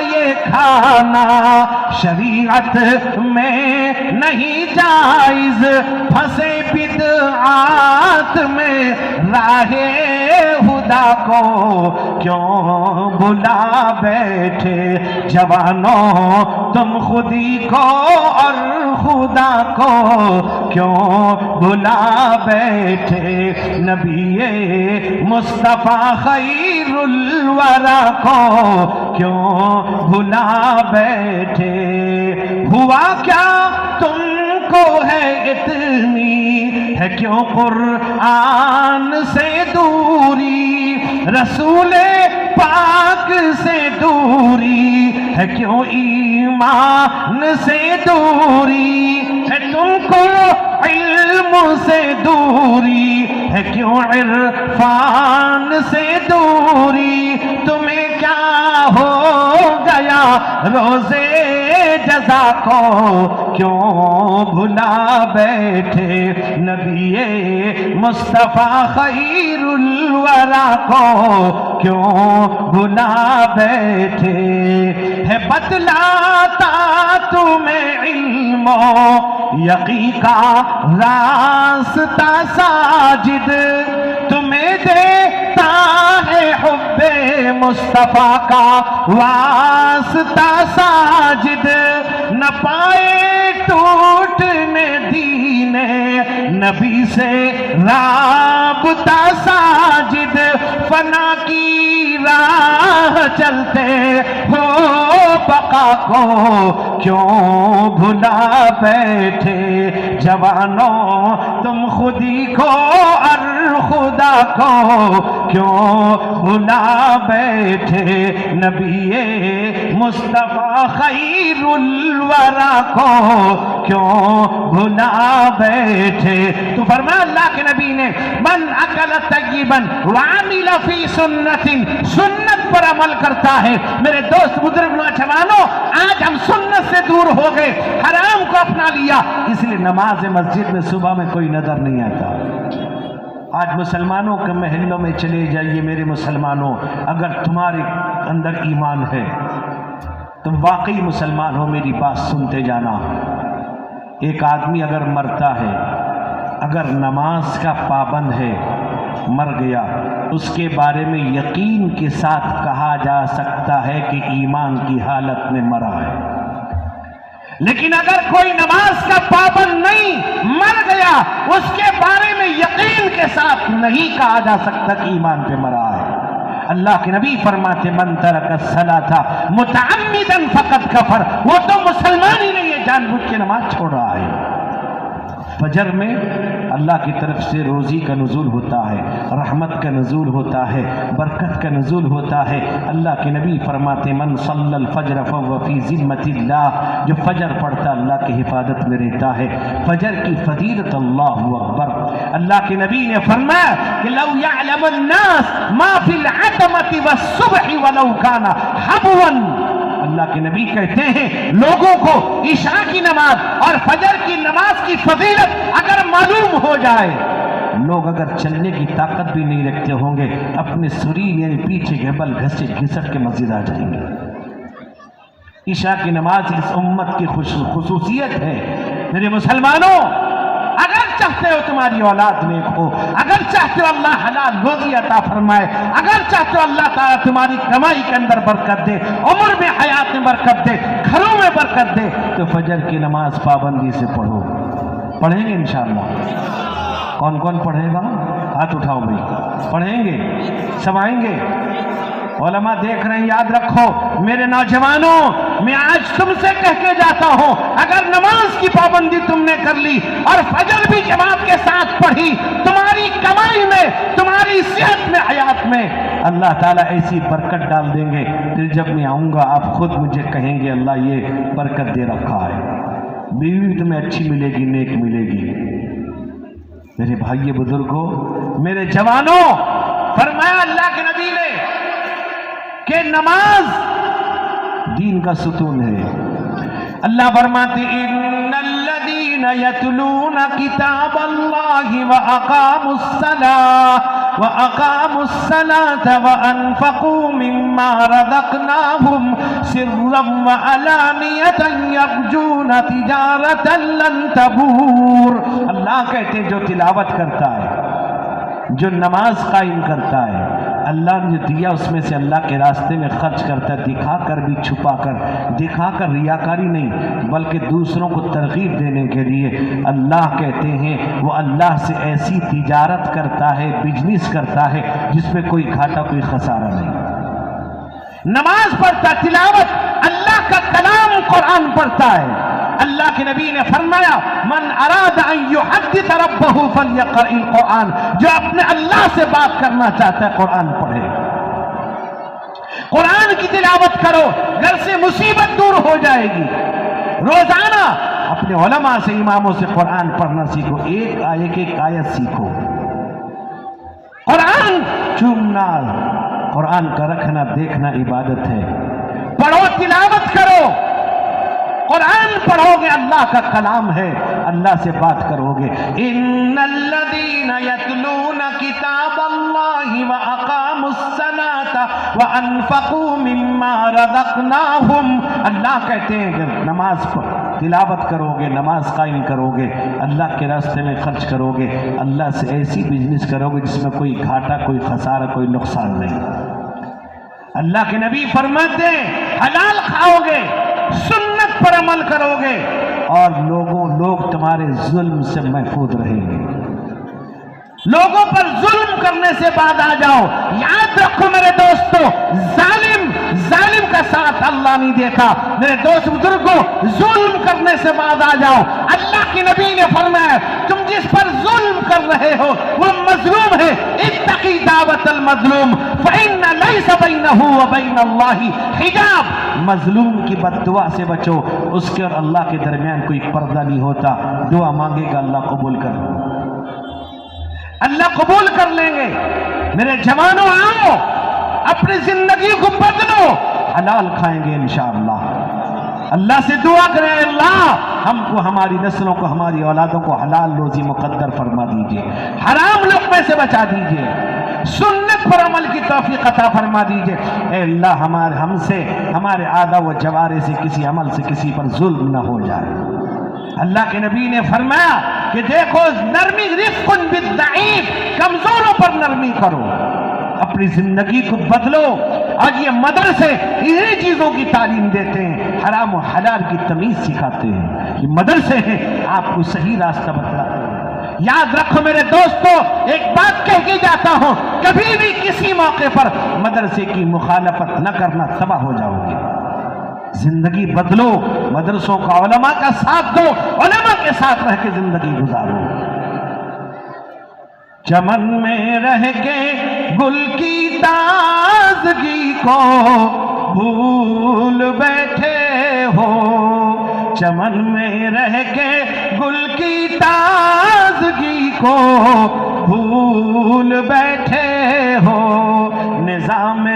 یہ کھانا شریعت میں نہیں جائز، پھنسے بدعات میں راہ خدا کو کیوں بلا بیٹھے؟ جوانوں تم خودی کو اور خدا کو کیوں بلا بیٹھے؟ نبی مصطفیٰ خیر الورا کو کیوں بھلا بیٹھے؟ ہوا کیا تم کو ہے اتنی، ہے کیوں قرآن سے دوری، رسول پاک سے دوری، ہے کیوں ایمان سے دوری، ہے تم کو علم سے دوری، ہے کیوں عرفان سے دوری؟ تمہیں کیا ہو گیا روزے جزا کو کیوں بھلا بیٹھے؟ نبی مصطفیٰ خیر الورا کو کیوں بھلا بیٹھے؟ ہے بتلاتا تمہیں علم و یقین کا راستہ ساجد، تمہیں دیتا ہے حب مصطفیٰ کا واسطہ ساجد، نہ پائے ٹوٹنے دین نبی سے رابطہ ساجد، فنا کی راہ چلتے ہو بقا کو کیوں بھلا بیٹھے؟ جوانوں تم خودی کو اور خدا کو کیوں بھلا بیٹھے؟ نبی مصطفیٰ خیر الورا کو کیوں بھلا بیٹھے؟ تو فرمایا اللہ کے نبی نے من اکل طیبا وعمل فی سنت، سنت پر عمل کرتا ہے۔ میرے دوست بزرگ نوجوانوں، آج ہم سنت سے دور ہو گئے، حرام کو اپنا لیا، اس لیے نماز مسجد میں صبح میں کوئی نظر نہیں آتا۔ آج مسلمانوں کے محلوں میں چلے جائیے میرے مسلمانوں، اگر تمہارے اندر ایمان ہے تم واقعی مسلمان ہو، میری بات سنتے جانا۔ ایک آدمی اگر مرتا ہے، اگر نماز کا پابند ہے، مر گیا، اس کے بارے میں یقین کے ساتھ کہا جا سکتا ہے کہ ایمان کی حالت میں مرا ہے۔ لیکن اگر کوئی نماز کا پابند نہیں، مر گیا، اس کے بارے میں یقین کے ساتھ نہیں کہا جا سکتا کہ ایمان پہ مرا ہے۔ اللہ کے نبی فرماتے من ترک الصلاۃ متعمدا فقد کفر، وہ تو مسلمان ہی نہیں ہے، جان بوجھ کے نماز چھوڑ رہا ہے۔ فجر میں اللہ کی طرف سے روزی کا نزول ہوتا ہے، رحمت کا نزول ہوتا ہے، برکت کا نزول ہوتا ہے۔ اللہ کے نبی فرماتے من صلی الفجر فهو فی ذمۃ اللہ، جو فجر پڑھتا اللہ کی حفاظت میں رہتا ہے۔ فجر کی فضیلت اللہ اکبر۔ اللہ کے نبی نے فرمایا کہ لو یعلم الناس ما فی العتمۃ والصبح ولو کان حبوا، اللہ کے نبی کہتے ہیں لوگوں کو عشاء کی نماز اور فجر کی نماز کی فضیلت اگر معلوم ہو جائے، لوگ اگر چلنے کی طاقت بھی نہیں رکھتے ہوں گے، اپنے سری یعنی پیچھے گھبل گھسٹ کے مسجد آ جائیں گے۔ عشاء کی نماز اس امت کی خصوصیت ہے۔ میرے مسلمانوں، اگر چاہتے ہو تمہاری اولاد نیک ہو، اگر چاہتے ہو اللہ حلال روزی عطا فرمائے، اگر چاہتے ہو اللہ تعالیٰ تمہاری کمائی کے اندر برکت دے، عمر میں حیات میں برکت دے، گھروں میں برکت دے، تو فجر کی نماز پابندی سے پڑھو۔ پڑھیں گے انشاءاللہ؟ کون کون پڑھے گا؟ ہاتھ اٹھاؤ بھائی، پڑھیں گے؟ سب آئیں گے؟ علماء دیکھ رہے ہیں، یاد رکھو میرے نوجوانوں، میں آج تم سے کہہ کے جاتا ہوں، اگر نماز کی پابندی تم نے کر لی اور فجر بھی جماعت کے ساتھ پڑھی، تمہاری کمائی میں، تمہاری صحت میں، حیات میں اللہ تعالیٰ ایسی برکت ڈال دیں گے، پھر جب میں آؤں گا آپ خود مجھے کہیں گے اللہ یہ برکت دے رکھا ہے۔ بیوی بھی تمہیں اچھی ملے گی، نیک ملے گی۔ میرے بھائی بزرگوں، میرے جوانوں، فرمایا اللہ کے نبی نے کہ نماز دین کا ستون ہے۔ اللہ فرماتے ان الذین یتلون کتاب اللہ اللَّهِ وَأَقَامُوا الصَّلَاةَ وَأَنفَقُوا مِمَّا رَزَقْنَاهُمْ سِرًّا وَعَلَانِيَةً يَرْجُونَ تِجَارَةً لَن تَبُورَ۔ اللہ کہتے ہیں جو تلاوت کرتا ہے، جو نماز قائم کرتا ہے، اللہ نے دیا اس میں سے اللہ کے راستے میں خرچ کرتا ہے، دکھا کر بھی چھپا کر، دکھا کر ریاکاری نہیں بلکہ دوسروں کو ترغیب دینے کے لیے، اللہ کہتے ہیں وہ اللہ سے ایسی تجارت کرتا ہے، بزنس کرتا ہے جس میں کوئی گھاٹا کوئی خسارہ نہیں۔ نماز پڑھتا، تلاوت، اللہ کا کلام قرآن پڑھتا ہے۔ اللہ کے نبی نے فرمایا من اراد ان یحدث ربہ فلیقرأ القرآن، جو اپنے اللہ سے بات کرنا چاہتا ہے قرآن پڑھے، قرآن کی تلاوت کرو، گھر سے مصیبت دور ہو جائے گی۔ روزانہ اپنے علماء سے، اماموں سے قرآن پڑھنا سیکھو، ایک آیت سیکھو۔ قرآن چومنا، قرآن کا رکھنا دیکھنا عبادت ہے۔ پڑھو، تلاوت کرو، قرآن پڑھو گے، اللہ کا کلام ہے، اللہ سے بات کرو گے۔ ان الذین یتلون کتاب اللہ واقاموا الصلاۃ وانفقوا مما رزقناہم، اللہ کہتے ہیں کہ نماز تلاوت کرو گے، نماز قائم کرو گے، اللہ کے راستے میں خرچ کرو گے، اللہ سے ایسی بزنس کرو گے جس میں کوئی گھاٹا کوئی خسارہ کوئی نقصان نہیں۔ اللہ کے نبی فرماتے ہیں حلال کھاؤ گے، سنت پر عمل کرو گے، اور لوگ تمہارے ظلم سے محفوظ رہیں گے۔ لوگوں پر ظلم کرنے سے بعد آ جاؤ۔ یاد رکھو میرے دوستو، ظالم کا ساتھ اللہ نہیں دیتا۔ میرے دوست بزرگوں، ظلم کرنے سے بعد آ جاؤ۔ اللہ کے نبی نے فرمایا تم جس پر ظلم کر رہے ہو وہ مظلوم ہے، اتقی دعوت المظلوم فإن ليس بينه وبين الله حجاب، مظلوم کی بد دعا سے بچو، اس کے اور اللہ کے درمیان کوئی پردہ نہیں ہوتا۔ دعا مانگے گا اللہ قبول کر لیں، اللہ قبول کر لیں گے۔ میرے جوانوں آؤ، اپنی زندگی کو بدلو، حلال کھائیں گے انشاءاللہ۔ اللہ سے دعا کریں اللہ ہم کو، ہماری نسلوں کو، ہماری اولادوں کو حلال روزی مقدر فرما دیجئے، حرام لقمے سے بچا دیجئے، سنت پر عمل کی توفیق عطا فرما دیجئے۔ اے اللہ ہم سے، ہمارے اعضاء و جوارح سے کسی عمل سے کسی پر ظلم نہ ہو جائے۔ اللہ کے نبی نے فرمایا کہ دیکھو نرمی رفق بالضعیف، کمزوروں پر نرمی کرو، اپنی زندگی کو بدلو۔ آج یہ مدرسے انہی چیزوں کی تعلیم دیتے ہیں، حرام و حلال کی تمیز سکھاتے ہیں، یہ مدرسے ہیں آپ کو صحیح راستہ بتلاتے ہیں۔ یاد رکھو میرے دوستو، ایک بات کہہ کے جاتا ہوں، کبھی بھی کسی موقع پر مدرسے کی مخالفت نہ کرنا، تباہ ہو جاؤ گے۔ زندگی بدلو، مدرسوں کا، علماء کا ساتھ دو، علماء کے ساتھ رہ کے زندگی گزارو۔ چمن میں رہ کے گل کی تازگی کو بھول بیٹھے ہو، چمن میں رہ کے گل کی تازگی کو بھول بیٹھے ہو، نظام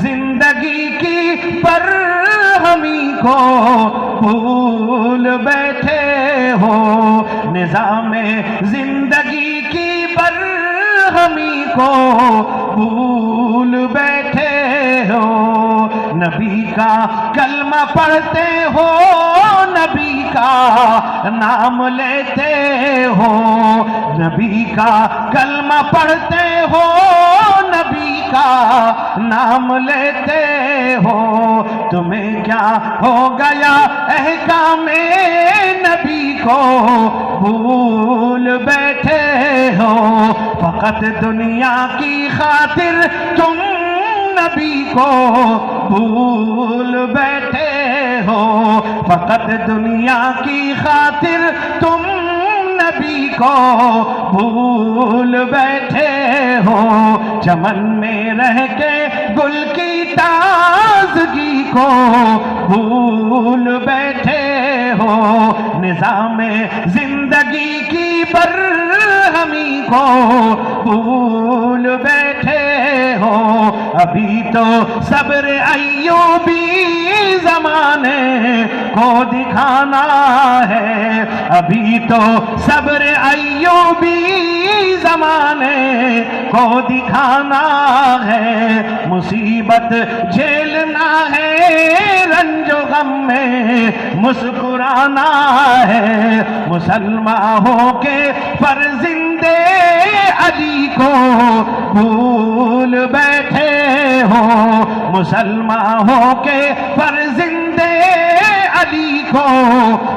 زندگی کی برہمی کو بھول بیٹھے ہو، نظام زندگی کی برہمی کو بھول بیٹھے ہو، نبی کا کلمہ پڑھتے ہو، نبی کا نام لیتے ہو، نبی کا کلمہ پڑھتے ہو، نبی کا نام لیتے ہو، تمہیں کیا ہو گیا احکام نبی کو بھول بیٹھے ہو، فقط دنیا کی خاطر تم نبی کو بھول بیٹھے ہو، فقط دنیا کی خاطر تم نبی کو بھول بیٹھے ہو، چمن میں رہ کے گل کی تازگی کو بھول بیٹھے ہو، نظام زندگی کی برہمی کو بھول بیٹھے ہو، ابھی تو صبر ایوبی زمانے کو دکھانا ہے، ابھی تو صبر ایوبی زمانے کو دکھانا ہے، مصیبت جھیلنا ہے، رنج و غم میں مسکرانا ہے، مسلمان ہو کے فرزندے علی کو بھول بیٹھے ہو، مسلمان ہو کے فرزندے علی کو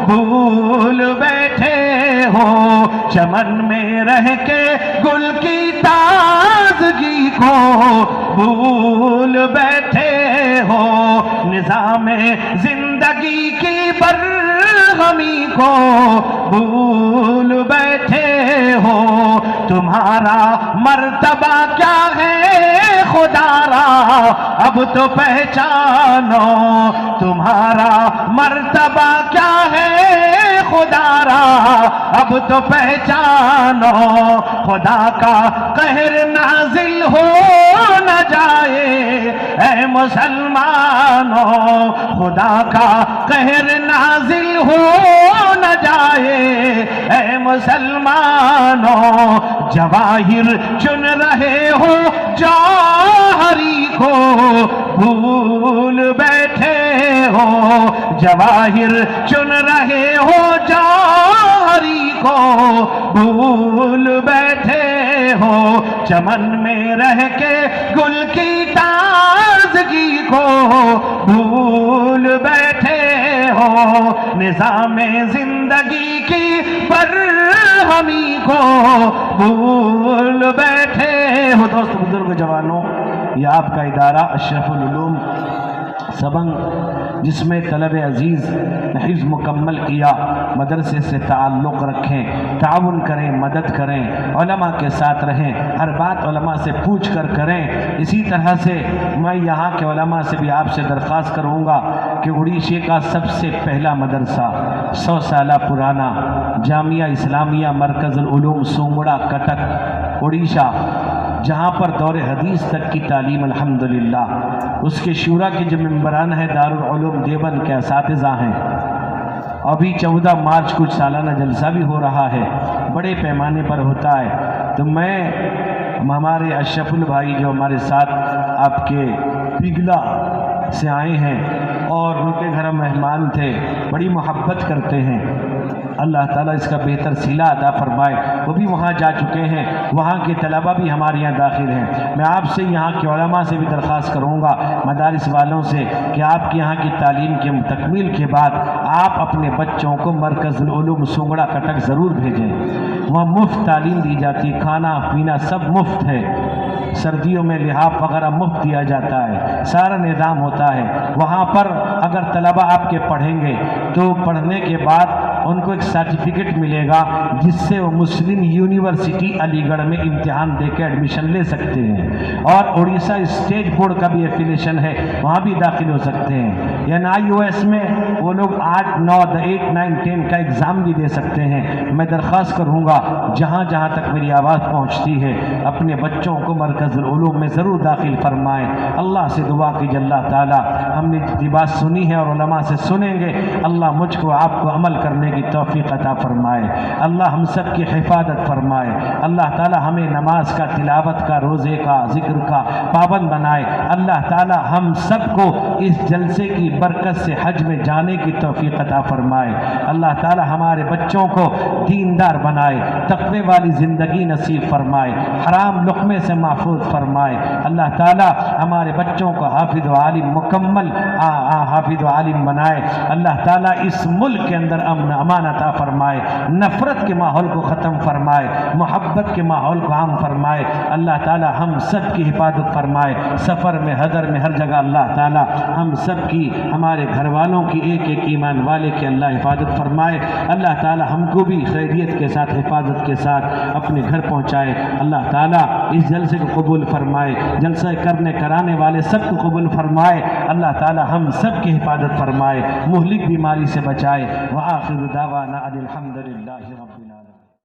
بھول بیٹھے ہو، چمن میں رہ کے گل کی تازگی کو بھول بیٹھے ہو، نظام زندگی کی برہمی کو بھول بیٹھے ہو، تمہارا مرتبہ کیا ہے خدا را اب تو پہچانو، تمہارا مرتبہ کیا ہے خدا را اب تو پہچانو، خدا کا قہر نازل ہو نہ جائے اے مسلمانوں، خدا کا قہر نازل ہو نہ جائے اے مسلمانوں، جواہر چن رہے ہو جوہری کو بھول بیٹھے ہو، جواہر چن رہے ہو جوہری کو بھول بیٹھے ہو، چمن میں رہ کے گل کی تازگی کو بھول بیٹھے ہو، نظام زندگی کی برہمی کو بھول بیٹھے ہو۔ دوست بزرگ جوانوں، یہ آپ کا ادارہ اشرف العلوم سبنگ، جس میں طلب عزیز نے حفظ مکمل کیا، مدرسے سے تعلق رکھیں، تعاون کریں، مدد کریں، علماء کے ساتھ رہیں، ہر بات علماء سے پوچھ کر کریں۔ اسی طرح سے میں یہاں کے علماء سے بھی آپ سے درخواست کروں گا کہ اڑیسہ کا سب سے پہلا مدرسہ 100 سالہ پرانا جامعہ اسلامیہ مرکز العلوم سونگڑا کٹک اڑیسہ، جہاں پر دور حدیث تک کی تعلیم الحمدللہ، اس کے شورا کے جو ممبران ہیں دارالعلوم دیوبند کے اساتذہ ہیں، ابھی 14 مارچ کچھ سالانہ جلسہ بھی ہو رہا ہے، بڑے پیمانے پر ہوتا ہے، تو میں ہمارے اشرف البھائی جو ہمارے ساتھ آپ کے پگلا سے آئے ہیں اور ان کے گھر مہمان تھے، بڑی محبت کرتے ہیں، اللہ تعالیٰ اس کا بہتر صلہ عطا فرمائے، وہ بھی وہاں جا چکے ہیں، وہاں کے طلبہ بھی ہمارے یہاں داخل ہیں۔ میں آپ سے یہاں کے علماء سے بھی درخواست کروں گا، مدارس والوں سے، کہ آپ کے یہاں کی تعلیم کے تکمیل کے بعد آپ اپنے بچوں کو مرکز العلوم سونگڑا کٹک ضرور بھیجیں، وہاں مفت تعلیم دی جاتی، کھانا پینا سب مفت ہے، سردیوں میں لحاف وغیرہ مفت دیا جاتا ہے، سارا نظام ہوتا ہے وہاں پر۔ اگر طلبہ آپ کے پڑھیں گے تو پڑھنے کے بعد ان کو ایک سرٹیفکیٹ ملے گا، جس سے وہ مسلم یونیورسٹی علی گڑھ میں امتحان دے کے ایڈمیشن لے سکتے ہیں، اور اڑیسہ اسٹیٹ بورڈ کا بھی ایفیلیشن ہے، وہاں بھی داخل ہو سکتے ہیں، یا IOS میں وہ لوگ 8، 9، 8، 9، 10 کا ایگزام بھی دے سکتے ہیں۔ میں درخواست کروں گا جہاں جہاں تک میری آواز پہنچتی ہے، اپنے بچوں کو مرکز العلوم میں ضرور داخل فرمائیں۔ اللہ سے دعا کیجیے اللہ تعالیٰ، ہم نے جتنی بات سنی ہے اور علماء سے سنیں گے، اللہ مجھ کو آپ کو عمل کرنے کی توفیق عطا فرمائے، اللہ ہم سب کی حفاظت فرمائے، اللہ تعالی ہمیں نماز کا، تلاوت کا، روزے کا، ذکر کا پابند بنائے، اللہ تعالی ہم سب کو اس جلسے کی برکت سے حج میں جانے کی توفیق عطا فرمائے، اللہ تعالی ہمارے بچوں کو دیندار بنائے، تقوی والی زندگی نصیب فرمائے، حرام لقمے سے محفوظ فرمائے، اللہ تعالی ہمارے بچوں کو حافظ و عالم مکمل حافظ و عالم بنائے، اللہ تعالی اس ملک کے اندر امن امان عطا فرمائے، نفرت کے ماحول کو ختم فرمائے، محبت کے ماحول کو عام فرمائے، اللہ تعالی ہم سب کی حفاظت فرمائے، سفر میں، حضر میں، ہر جگہ اللہ تعالی ہم سب کی، ہمارے گھر والوں کی، ایک ایک ایمان والے کی اللہ حفاظت فرمائے، اللہ تعالی ہم کو بھی خیریت کے ساتھ، حفاظت کے ساتھ اپنے گھر پہنچائے، اللہ تعالی اس جلسے کو قبول فرمائے، جلسہ کرانے والے سب کو قبول فرمائے، اللہ تعالی ہم سب کی حفاظت فرمائے، مہلک بیماری سے بچائے، وآخر دعوانا ان الحمد للہ رب